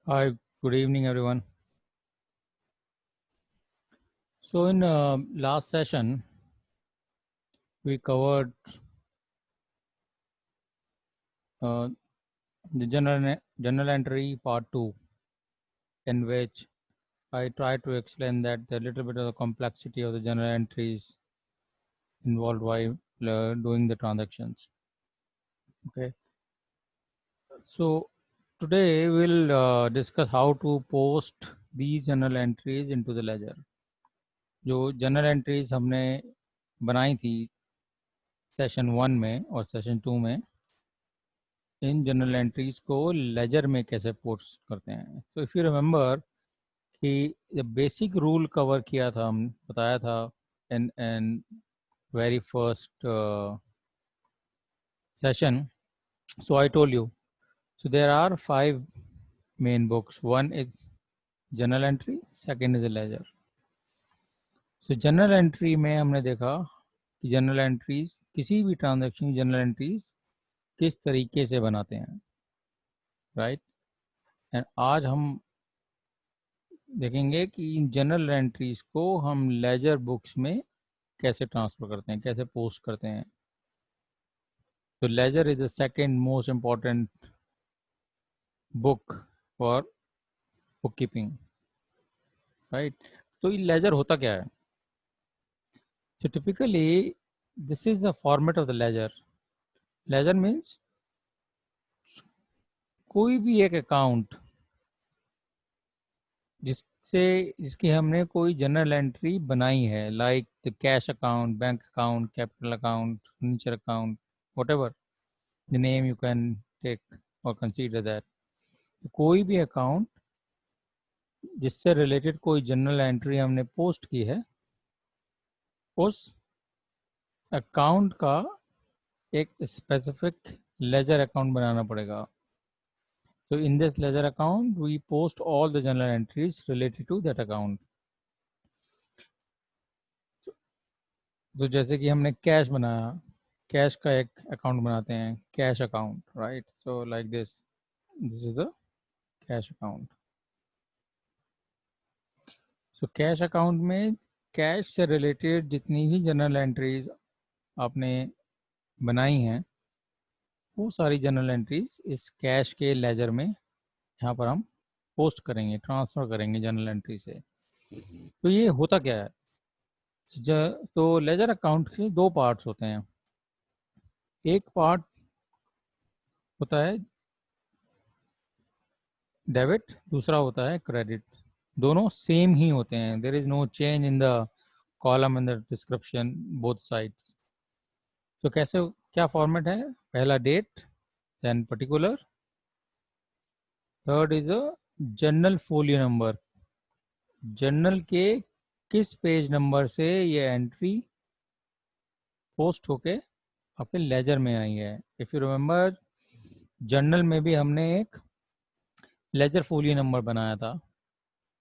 Hi, good evening, everyone. So, in last session, we covered uh, the general entry part two, in which I tried to explain that the little bit of the complexity of the general entries involved while doing the transactions. Okay. So, today we'll discuss how to post these general entries into the ledger. जो general entries हमने बनाई थी session 1 में और session 2 में, in general entries को laser में कैसे पोस्ट करते हैं. सो इफ़ यू रिमेंबर कि जब बेसिक रूल कवर किया था, हम बताया था in very first session. So I told you, so there are 5 main books. One is general entry, second is ledger. So general entry में हमने देखा कि जनरल एंट्रीज, किसी भी ट्रांजेक्शन की जनरल एंट्रीज किस तरीके से बनाते हैं, राइट. एंड आज हम देखेंगे कि इन जनरल एंट्रीज को हम लेजर बुक्स में कैसे ट्रांसफर करते हैं, कैसे पोस्ट करते हैं. तो ledger is the second most important book for bookkeeping, right. तो ये लेजर होता क्या है? So typically this is the format of the ledger. Ledger means कोई भी एक अकाउंट जिसकी हमने कोई जनरल एंट्री बनाई है, like the cash account, bank account, capital account, furniture account, whatever the name you can take or consider that. कोई भी अकाउंट जिससे रिलेटेड कोई जनरल एंट्री हमने पोस्ट की है, उस अकाउंट का एक स्पेसिफिक लेजर अकाउंट बनाना पड़ेगा. So in this ledger account we post all the journal entries related to that account. तो जैसे कि हमने कैश बनाया, कैश का एक अकाउंट बनाते हैं, cash account, right. So like this is the cash account. So cash account में कैश से रिलेटेड जितनी भी जनरल एंट्रीज आपने बनाई हैं, वो सारी जनरल एंट्रीज इस कैश के लेजर में यहाँ पर हम पोस्ट करेंगे, ट्रांसफ़र करेंगे जनरल एंट्री से. तो ये होता क्या है? तो लेजर अकाउंट के दो पार्ट्स होते हैं. एक पार्ट होता है डेबिट, दूसरा होता है क्रेडिट. दोनों सेम ही होते हैं. There is no change in the column in the description, both sides. तो कैसे, क्या फॉर्मेट है? पहला date, then particular, third is a journal folio number. Journal के किस पेज नंबर से ये एंट्री पोस्ट होके आपके लेजर में आई है. इफ़ यू रिमेंबर, जर्नल में भी हमने एक लेजर फोलियो नंबर बनाया था,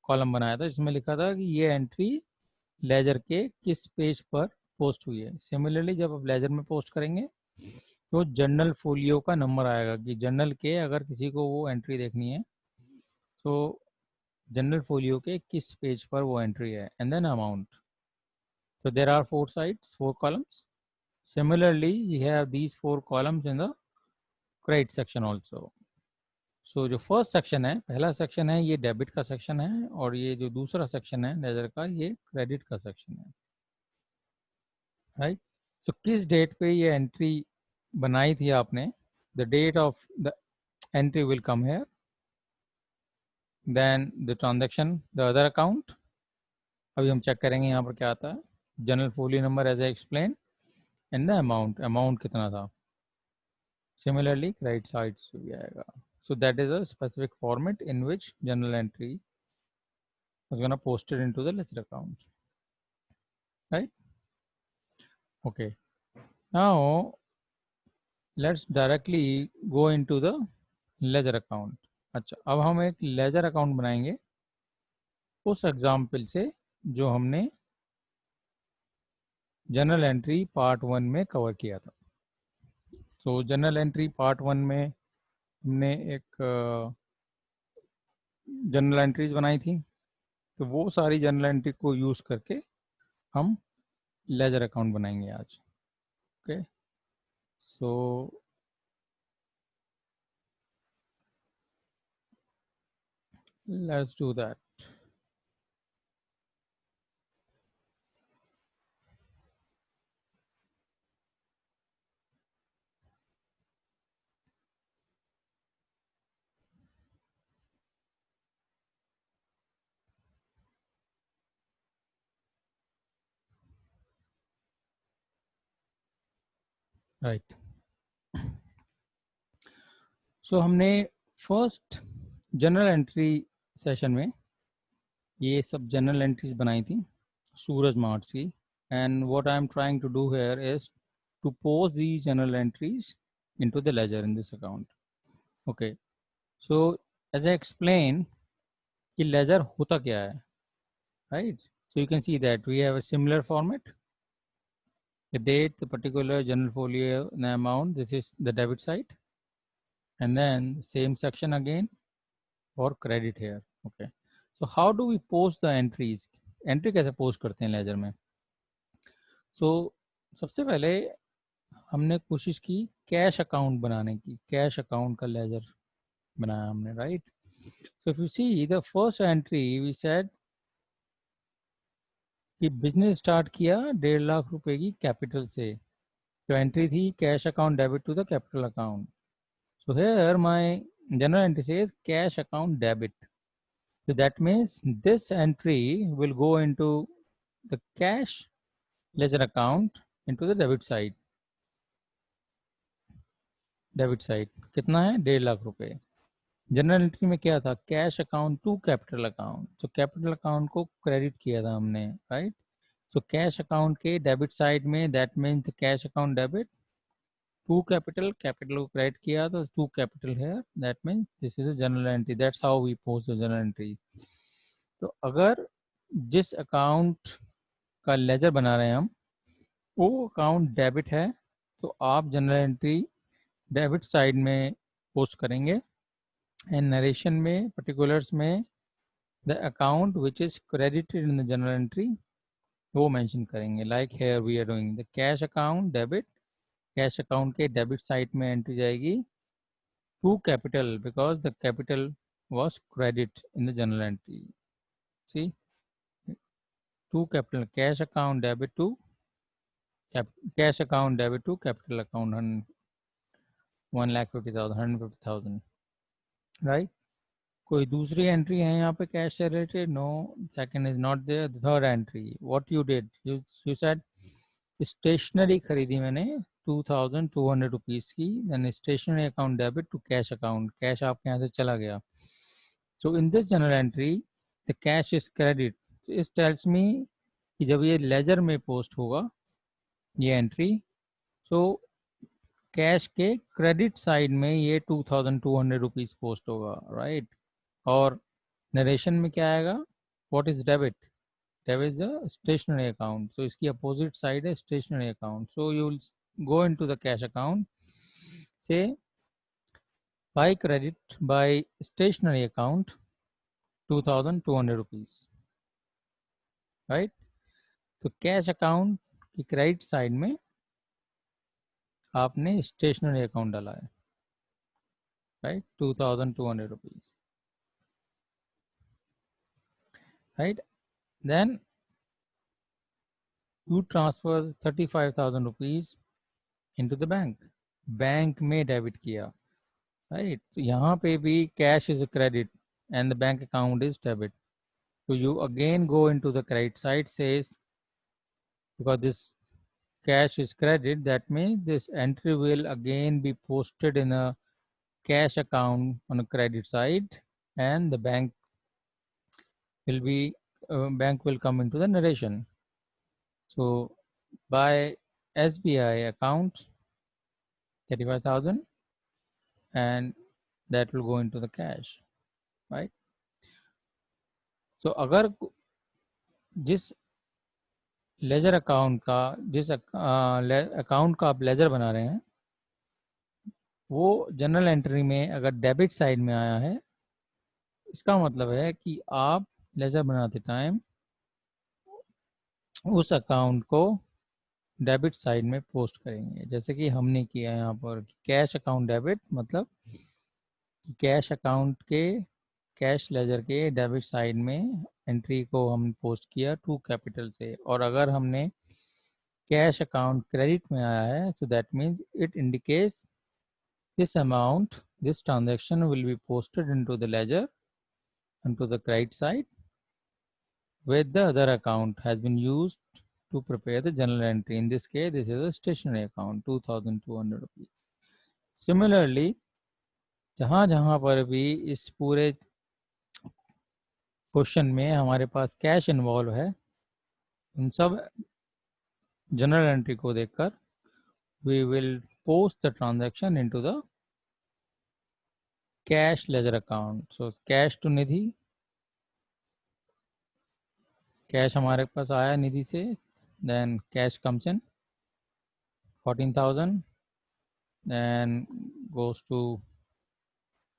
कॉलम बनाया था, जिसमें लिखा था कि ये एंट्री लेजर के किस पेज पर पोस्ट हुई है. सिमिलरली जब आप लेजर में पोस्ट करेंगे तो जर्नल फोलियो का नंबर आएगा कि जर्नल के अगर किसी को वो एंट्री देखनी है तो जनरल फोलियो के किस पेज पर वो एंट्री है, and then amount. So there are 4 sides, 4 columns. Similarly, we have these 4 columns in the credit section also. So जो फर्स्ट सेक्शन है, पहला सेक्शन है, ये डेबिट का सेक्शन है, और ये जो दूसरा सेक्शन है लेजर का, ये क्रेडिट का सेक्शन है, राइट. सो किस डेट पे ये एंट्री बनाई थी आपने, the date of the entry will come here. Then the transaction, the other account. अभी हम चेक करेंगे यहाँ पर क्या आता है. General folio number as I explain, and the amount, amount कितना था. Similarly, credit side से भी आएगा. So that is a specific format in which journal entry is going to post it into the ledger account, right? Okay. Now let's directly go into the ledger account. अच्छा, अब हम एक laser account बनाएंगे उस example से जो हमने general entry part 1 में कवर किया था. तो जनरल एंट्री पार्ट 1 में हमने एक जनरल एंट्रीज बनाई थी, तो वो सारी जनरल एंट्री को यूज करके हम लेजर अकाउंट बनाएंगे आज। Okay, so let's do that. Right, so हमने फर्स्ट जनरल एंट्री सेशन में ये सब जनरल एंट्रीज बनाई थी सूरज मार्ट्स की, and what I am trying to do here is to post these general entries into the ledger in this account. Okay, so as I explained कि ledger होता क्या है, right? So you can see that we have a similar format: the date, the particular general folio, the amount, this is the debit side, and then same section again for credit here. Okay, so how do we post the entries? Entry कैसे post करते हैं laser में? सो सबसे पहले हमने कोशिश की cash account बनाने की, कैश अकाउंट का लेजर बनाया हमने, right? So if you see the first entry we said कि बिजनेस स्टार्ट किया 1.5 लाख रुपए की कैपिटल से, जो एंट्री थी cash account debit to the capital account. So here my general entry says cash account debit. So that means this entry will go into the cash ledger account into the debit side. Debit side कितना है? 1.5 लाख रुपए. General entry में क्या था? Cash account to capital account. तो capital account को credit किया था हमने, राइट? सो कैश अकाउंट के डेबिट साइड में that means cash account debit to capital, capital को क्रेडिट किया तो टू कैपिटल है, that means this is a general entry. That's how we post the general entry. तो अगर जिस account का लेजर बना रहे हैं हम वो अकाउंट डेबिट है तो आप जनरल एंट्री डेबिट साइड में पोस्ट करेंगे, एंड नरेशन में पर्टिकुलर्स में the account which is credited in the general entry वो मेंशन करेंगे. Like here we are doing the cash account debit. Cash account के डेबिट साइड में entry जाएगी to capital because the capital was credit in the journal entry. See, to capital cash account debit to cash account debit to capital account 1,50,000 150,000, right? कोई दूसरी entry है यहाँ पे cash से related? No, second is not there. Third entry what you did, you said stationery खरीदी मैंने 2,200 rupees की, then stationery account debit to cash account. Cash आपके यहाँ से चला गया. So in this journal entry the cash is credit. This tells me कि जब ये लेजर में पोस्ट होगा ये एंट्री, सो कैश के क्रेडिट साइड में ये 2,200 रुपीज़ पोस्ट होगा, राइट? और नरेशन में क्या आएगा? What is debit? Debit is the stationery account. So इसकी अपोजिट साइड है stationery account. So you will go into the cash account, say buy credit by stationery account 2,200 rupees, right? तो cash account की credit side में आपने stationery account डाला है, right? 2,200 rupees, right? Then you transfer 35,000 rupees into the bank. Bank में debit किया, right? तो यहाँ पे भी cash is a credit and the bank account is debit. So you again go into the credit side, says because this cash is credit, that means this entry will again be posted in a cash account on a credit side, and the bank will come into the narration. So by SBI account 35,000 and that will go into the cash, right? So अगर जिस ledger account का जिस account का आप laser बना रहे हैं वो जनरल एंट्री में अगर डेबिट साइड में आया है इसका मतलब है कि आप लेजर बनाते टाइम उस अकाउंट को डेबिट साइड में पोस्ट करेंगे, जैसे कि हमने किया यहाँ पर कैश अकाउंट डेबिट, मतलब कैश अकाउंट के कैश लेजर के डेबिट साइड में एंट्री को हम पोस्ट किया टू कैपिटल से, और अगर हमने कैश अकाउंट क्रेडिट में आया है, so that means it indicates this amount, this transaction will be posted into the ledger onto the credit side, where the other account has been used to prepare the journal entry. In this case, this is a stationery account, 2,200 rupees. Similarly, जहाँ जहाँ पर भी इस पूरे question में हमारे पास cash involve है, उन सब जनरल एंट्री को देखकर we will post the transaction into the cash ledger account. So cash to Nidhi, cash हमारे पास आया निधि से, then cash comes in 14,000, then goes to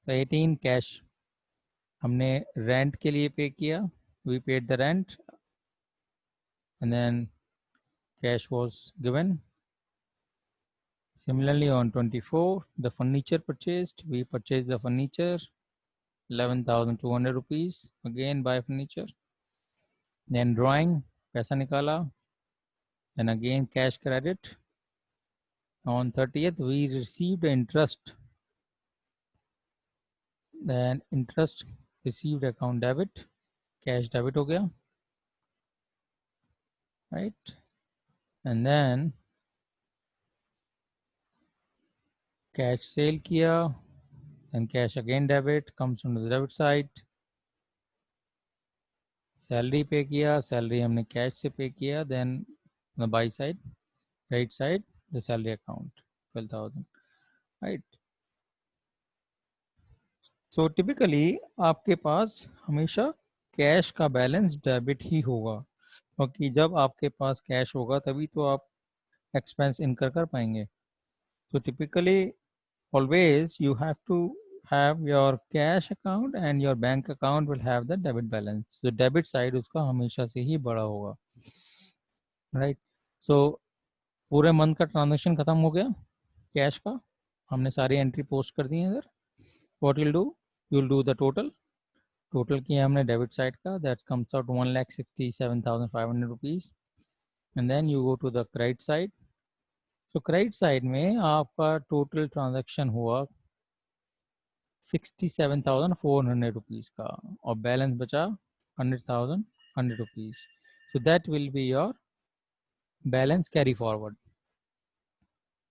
18 cash हमने रेंट के लिए पे किया, we paid the rent and then cash was given. Similarly on 24, the furniture purchased, we purchased the furniture 11,200 rupees, again buy furniture. Then drawing, पैसा निकाला, and again cash credit. On 30th we received interest, then interest received account debit, cash debit हो गया, right? And then cash cell किया, and cash again debit comes on the debit side. Salary पे किया, salary हमने cash से पे किया, then on the buy side, right side, the salary account 12,000, right? So typically आपके पास हमेशा कैश का बैलेंस डेबिट ही होगा, क्योंकि जब आपके पास कैश होगा तभी तो आप एक्सपेंस इनकर कर पाएंगे. So typically always you have to have your cash account and your bank account will have the debit balance. So debit side उसका हमेशा से ही बड़ा होगा, right? So पूरे मंथ का ट्रांजेक्शन खत्म हो गया कैश का, हमने सारी एंट्री पोस्ट कर दी है इधर. What will do, you will do the total. Total किया हमने डेबिट साइड का, that comes out 1,67,500 rupees. And then you go to the credit side. तो क्रेडिट साइड में आपका टोटल ट्रांजेक्शन हुआ 67,400 रुपीज़ का, और बैलेंस बचा 100,100 rupees. So that will be your balance carry forward,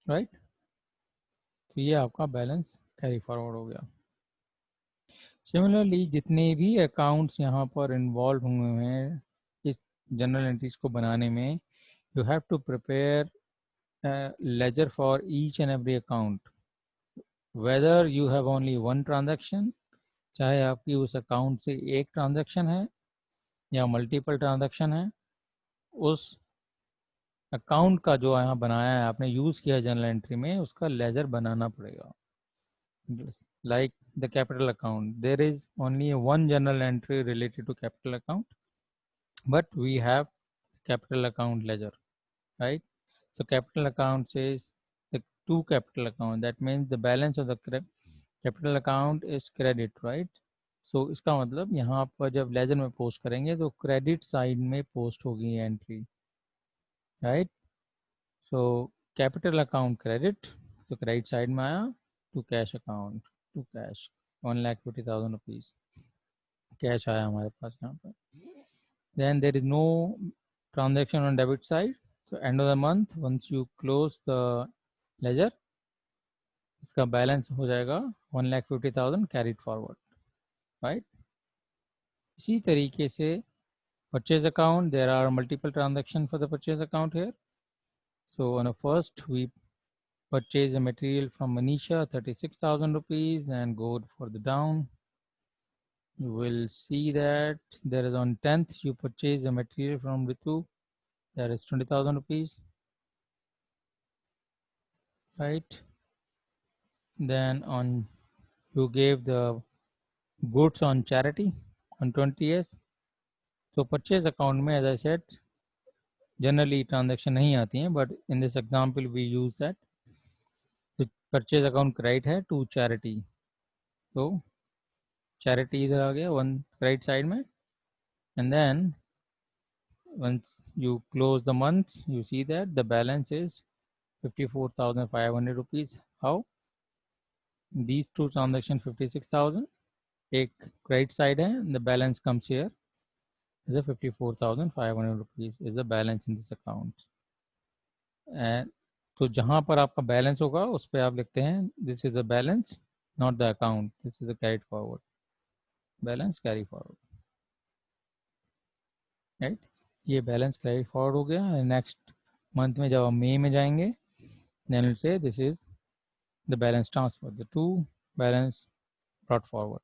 right? तो ये आपका बैलेंस कैरी फॉरवर्ड हो गया. सिमिलरली जितने भी अकाउंट्स यहाँ पर इन्वॉल्व हुए हैं इस जनरल एंट्रीज को बनाने में, you have to prepare ledger for each and every account, whether you have only one transaction, चाहे आपकी उस अकाउंट से एक ट्रांजैक्शन है या मल्टीपल ट्रांजैक्शन है, उस अकाउंट का जो यहाँ बनाया है आपने, यूज़ किया जनरल एंट्री में, उसका लेजर बनाना पड़ेगा. Like the capital account, there is only one journal entry related to capital account, but we have capital account ledger, right? So capital account says the two capital account, that means the balance of the capital account is credit, right? So इसका मतलब यहाँ पर जब laser में post करेंगे तो credit side में post होगी entry, right? So capital account credit, तो क्रेडिट साइड में आया to cash account, to cash 1,50,000 rupees cash आया हमारे पास यहाँ पर. Then there is no transaction on debit side. So end of the month, once you close the ledger, इसका balance हो जाएगा 1,50,000 carried forward, right? इसी तरीके से purchase account, there are multiple transactions for the purchase account here. So on the first, we purchase a material from Manisha, 36,000 rupees, and go for the down. You will see that there is on 10th, you purchase a material from Ritu, that is 20,000 rupees, right? Then on, you gave the goods on charity on 20th। तो purchase account में as I said generally transaction नहीं आती हैं, but in this example we use that. तो purchase account credit है to charity, तो charity इधर आ गया वन क्रेडिट साइड में, and then once you close the month you see that the balance is 54,500 rupees. How? These two transactions 56,000, एक credit side है, the balance comes here is a 54,500 rupees is the balance in this account. And तो जहाँ पर आपका balance होगा उस पर आप लिखते हैं this is the balance not the account, this is the carried forward, balance carry forward, right. ये बैलेंस कैरी फॉरवर्ड हो गया। नेक्स्ट मंथ में जब हम मई में जाएंगे then will say this is the balance transfer, the two balance brought forward,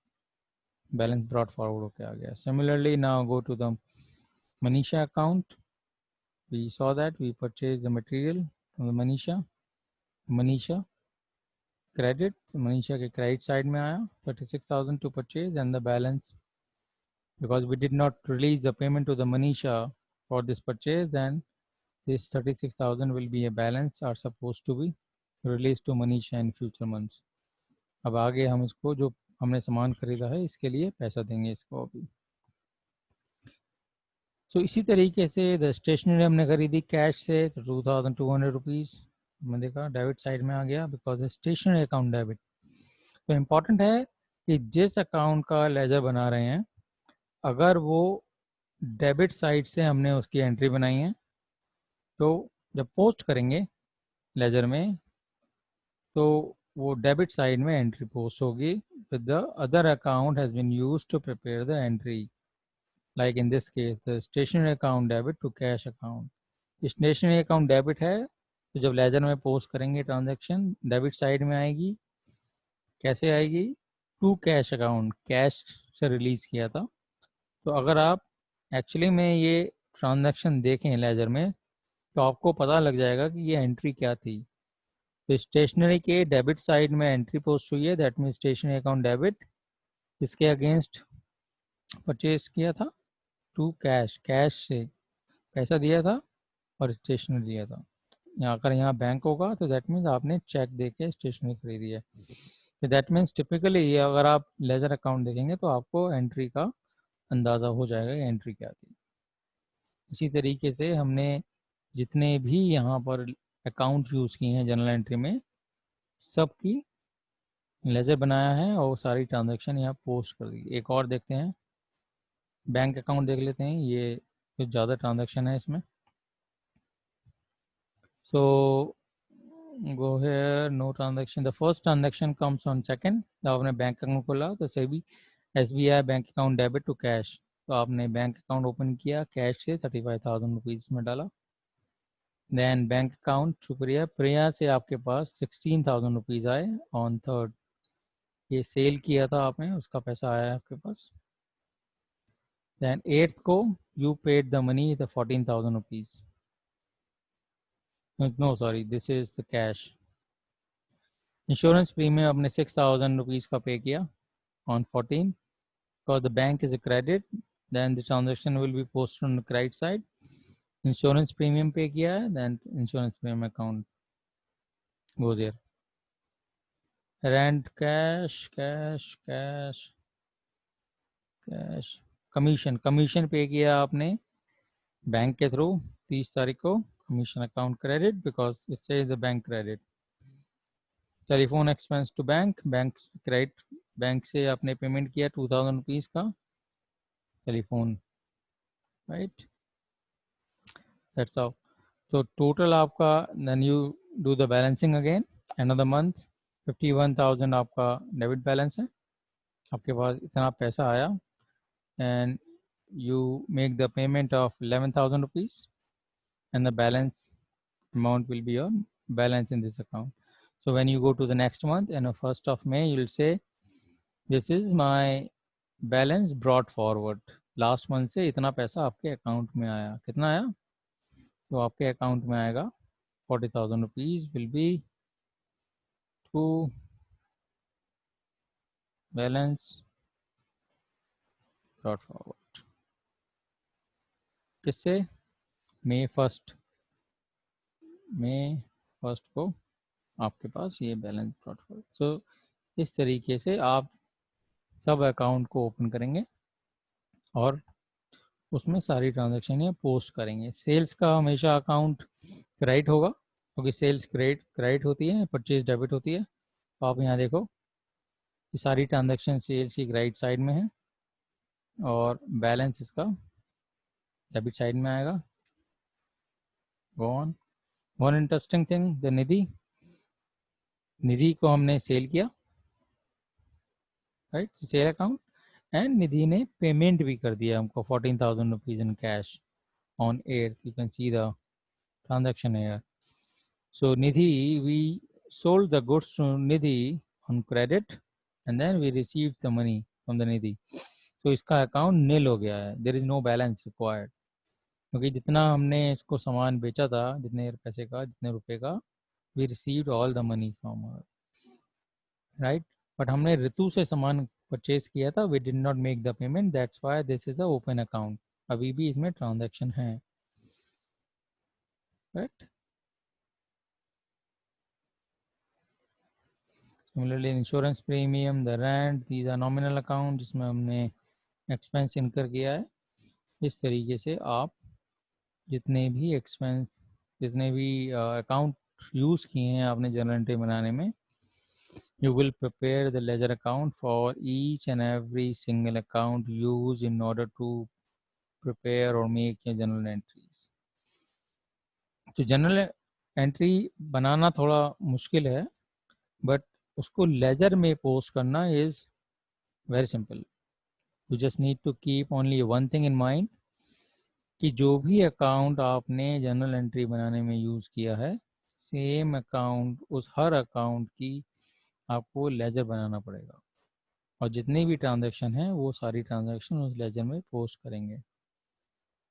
balance brought forward होके आ गया। Similarly now go to the Manisha account, we saw that we purchased the material from the Manisha credit, Manisha के credit side में आया 36,000 to purchase, and the balance because we did not release the payment to the Manisha for this purchase, then this 36,000 will be a balance are supposed to be released to Manisha in future months। अब आगे हम इसको जो हमने सामान खरीदा है इसके लिए पैसा देंगे इसको अभी। सो इसी तरीके से द स्टेशनरी हमने खरीदी कैश से तो 2,200 रुपीज़ हमने देखा डेबिट साइड में आ गया बिकॉज स्टेशनरी अकाउंट डेबिट। तो इम्पॉर्टेंट है कि जिस अकाउंट का लेजर बना रहे हैं अगर वो डेबिट साइड से हमने उसकी एंट्री बनाई है तो जब पोस्ट करेंगे लेजर में तो वो डेबिट साइड में एंट्री पोस्ट होगी with the other account has been used to prepare the entry, like in this case the stationery account debit to cash account। Stationery account debit है तो जब laser में post करेंगे transaction debit side में आएगी। कैसे आएगी? टू कैश अकाउंट, कैश से रिलीज किया था। तो अगर आप एक्चुअली में ये ट्रांजैक्शन देखें लेजर में तो आपको पता लग जाएगा कि ये एंट्री क्या थी। तो स्टेशनरी के डेबिट साइड में एंट्री पोस्ट हुई है, that mean stationery account debit इसके अगेंस्ट परचेज किया था टू कैश, कैश से पैसा दिया था और स्टेशनरी दिया था। यहाँ अगर यहाँ बैंक होगा तो दैट मीन्स आपने चेक दे के स्टेशनरी खरीदी है। तो दैट मीन्स टिपिकली अगर आप लेजर अकाउंट देखेंगे तो आपको एंट्री का अंदाज़ा हो जाएगा कि एंट्री क्या थी। इसी तरीके से हमने जितने भी यहाँ पर अकाउंट यूज़ किए हैं जनरल एंट्री में सब की लेजर बनाया है और सारी ट्रांजैक्शन यहाँ पोस्ट कर दी। एक और देखते हैं बैंक अकाउंट देख लेते हैं, ये कुछ ज़्यादा ट्रांजैक्शन है इसमें। So go here no transaction, the first transaction comes on second. तो आपने बैंक अकाउंट खोला तो सभी SBI bank account debit to cash, तो आपने बैंक अकाउंट ओपन किया कैश से 35,000 रुपीज़ में डाला। देन बैंक अकाउंट शुक्रिया प्रिया से आपके पास 16,000 रुपीज़ आए ऑन थर्ड, ये सेल किया था आपने उसका पैसा आया आपके पास। Then 8th को you paid the money the 14,000 rupees. No, sorry, this is the cash. Insurance premium आपने 6,000 rupees का पे किया on 14. Because the bank is a credit, then the transaction will be posted on the credit side. Insurance premium पे किया है, then insurance premium account goes here. Rent cash, cash, cash, cash. Commission pay किया आपने bank के through 30 तारीख को, commission account credit because it says the bank credit. Telephone expense to bank, bank credit, bank से आपने payment किया 2,000 rupees का telephone, right, that's all. तो टोटल आपका then you do the balancing again another month 51,000 आपका debit balance है, आपके पास इतना पैसा आया and you make the payment of 11,000 rupees and the balance amount will be your balance in this account. So when you go to the next month and on 1st of May you'll say this is my balance brought forward, last month से इतना पैसा आपके account में आया, कितना आया? तो आपके अकाउंट में आएगा 40,000 rupees will be to balance brought forward किससे? मई 1 को आपके पास ये बैलेंस ब्रॉट फॉरवर्ड। सो इस तरीके से आप सब अकाउंट को ओपन करेंगे और उसमें सारी ट्रांजैक्शन ये पोस्ट करेंगे। सेल्स का हमेशा अकाउंट क्रेडिट होगा क्योंकि सेल्स क्रेडिट होती है, परचेज डेबिट होती है। तो आप यहाँ देखो कि सारी ट्रांजैक्शन सेल्स की क्रेडिट साइड में है और बैलेंस इसका डेबिट साइड में आएगा। Go on. One interesting thing, the Nidhi को हमने सेल किया, right, sale account, and Nidhi ने पेमेंट भी कर दिया हमको 14,000 rupees in cash on air. You can see the transaction here. So Nidhi, we sold the goods to Nidhi on credit and then we received the money from the Nidhi. So इसका account nil हो गया है, there is no balance required, क्योंकि जितना हमने इसको सामान बेचा था, जितने पैसे का, जितने रुपए का, we received all the money from her, right. But हमने ऋतु से सामान परचेज किया था, we did not make the payment, that's why this is the open account. अभी भी इसमें ट्रांजैक्शन है, right. Similarly insurance premium, the rent, these are nominal account जिसमें हमने एक्सपेंस इनकर किया है। इस तरीके से आप जितने भी एक्सपेंस, जितने भी अकाउंट यूज़ किए हैं आपने जर्नल एंट्री बनाने में, you will prepare the ledger account for each and every single account used in order to prepare or make your journal entries. तो जनरल एंट्री बनाना थोड़ा मुश्किल है, बट उसको लेजर में पोस्ट करना is very simple. You just need to keep only one thing in mind कि जो भी अकाउंट आपने जनरल एंट्री बनाने में यूज़ किया है, सेम अकाउंट, उस हर अकाउंट की आपको लेजर बनाना पड़ेगा और जितनी भी ट्रांजैक्शन है वो सारी ट्रांजैक्शन उस लेजर में पोस्ट करेंगे।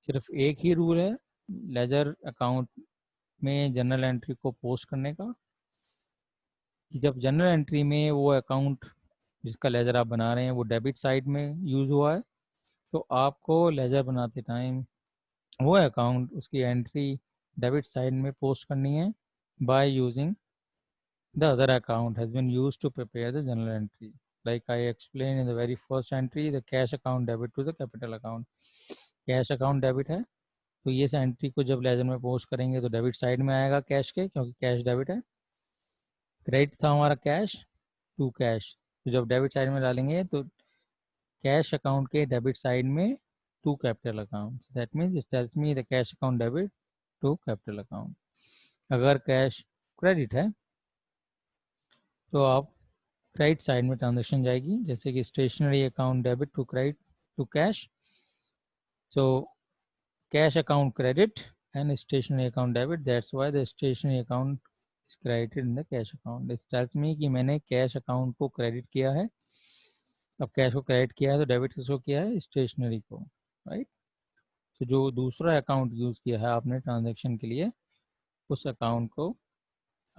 सिर्फ एक ही रूल है लेजर अकाउंट में जनरल एंट्री को पोस्ट करने का कि जब जनरल एंट्री में वो अकाउंट जिसका लेजर आप बना रहे हैं वो डेबिट साइड में यूज़ हुआ है, तो आपको लेजर बनाते टाइम वो अकाउंट, उसकी एंट्री डेबिट साइड में पोस्ट करनी है by using the other account has been used to prepare the general entry. Like I explained in the very first entry, the cash account debit to the capital account. Cash account debit है, तो ये entry को जब laser में post करेंगे तो debit side में आएगा कैश के, क्योंकि कैश डेबिट है। क्रेडिट था हमारा कैश टू कैश, तो जब डेबिट साइड में डालेंगे तो कैश अकाउंट के डेबिट साइड में to capital account, that means it tells me the cash account debit to capital account. अगर कैश क्रेडिट है तो आप क्रेडिट साइड में ट्रांजेक्शन जाएगी, जैसे कि stationery account debit to credit to cash, so cash account credit and stationery account debit, that's why the stationery account is credited in the cash account. This tells me कि मैंने cash account को credit किया है। अब cash को credit किया है तो डेबिट किसको किया है? स्टेशनरी को, राइट। तो जो दूसरा अकाउंट यूज़ किया है आपने ट्रांजैक्शन के लिए, उस अकाउंट को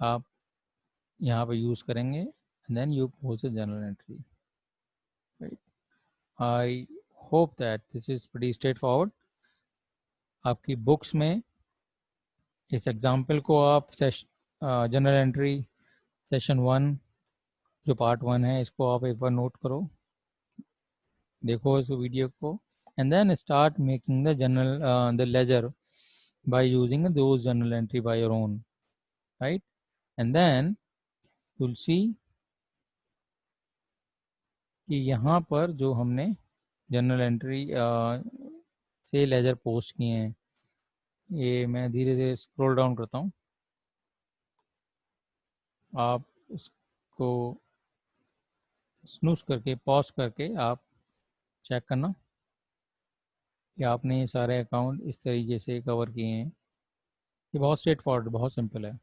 आप यहाँ पे यूज़ करेंगे and then you post the journal entry, right. I hope that this is pretty straightforward. आपकी बुक्स में इस एग्जाम्पल को आप जनरल एंट्री सेशन 1 जो पार्ट 1 है इसको आप एक बार नोट करो, देखो इस वीडियो को, and then start making the journal the ledger by using those journal entry by your own, right? And then you'll see कि यहाँ पर जो हमने जनरल एंट्री से लेजर पोस्ट किए हैं, ये मैं धीरे धीरे स्क्रॉल डाउन करता हूँ, आप इसको स्नूज करके पॉज करके आप चेक करना कि आपने ये सारे अकाउंट इस तरीके से कवर किए हैं। ये बहुत स्ट्रेट फॉरवर्ड, बहुत सिंपल है।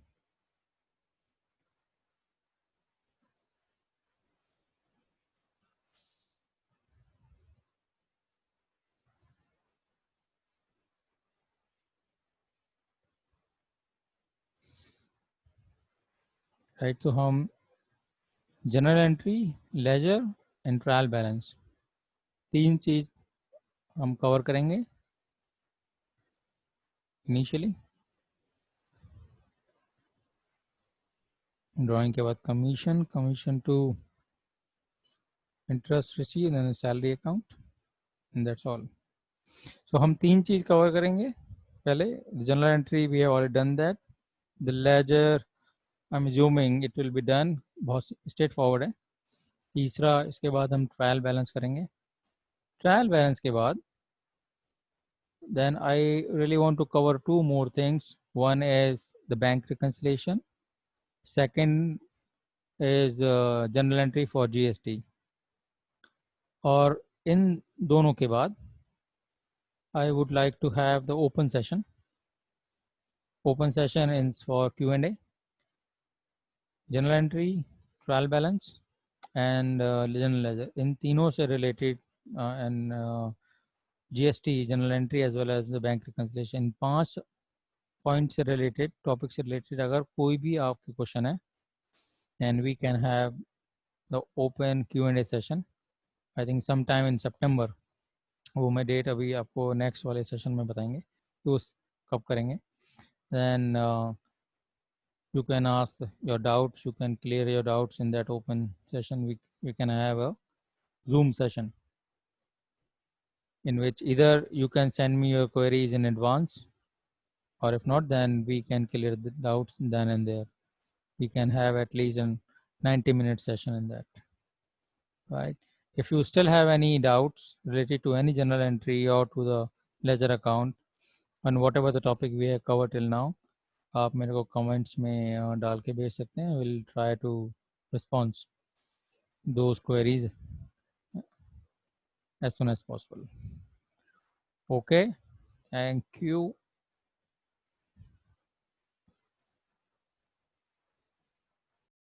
राइट, तो हम journal entry, ledger and trial balance, तीन चीज़ हम कवर करेंगे इनिशियली। ड्राइंग के बाद commission, commission to interest received and salary account, and that's all. So हम तीन चीज कवर करेंगे। पहले journal entry we have already done that. The ledger I am assuming it will be done, बहुत straightforward है। तीसरा, इसके बाद हम ट्रायल बैलेंस करेंगे। ट्रायल बैलेंस के बाद then I really want to cover two more things. One is the bank reconciliation, second is journal entry for GST। और इन दोनों के बाद I would like to have the open session. Open session is for Q&A, journal entry, trial balance and general ledger। इन तीनों से related and GST, journal entry as well as the bank reconciliation, 5 point से related, topic से related अगर कोई भी आपके question है, and we can have the open Q&A session, I think sometime in September। वो मैं डेट अभी आपको नेक्स्ट वाले सेशन में बताएंगे कि उस कब करेंगे। then you can ask your doubts, you can clear your doubts in that open session। we can have a Zoom session in which either you can send me your queries in advance, or if not, then we can clear the doubts then and there। we can have at least a 90-minute session in that, right? If you still have any doubts related to any journal entry or to the ledger account on whatever the topic we have covered till now, आप मेरे को comments में डाल के भेज सकते हैं। We'll try to respond those queries as soon as possible। Okay, thank you।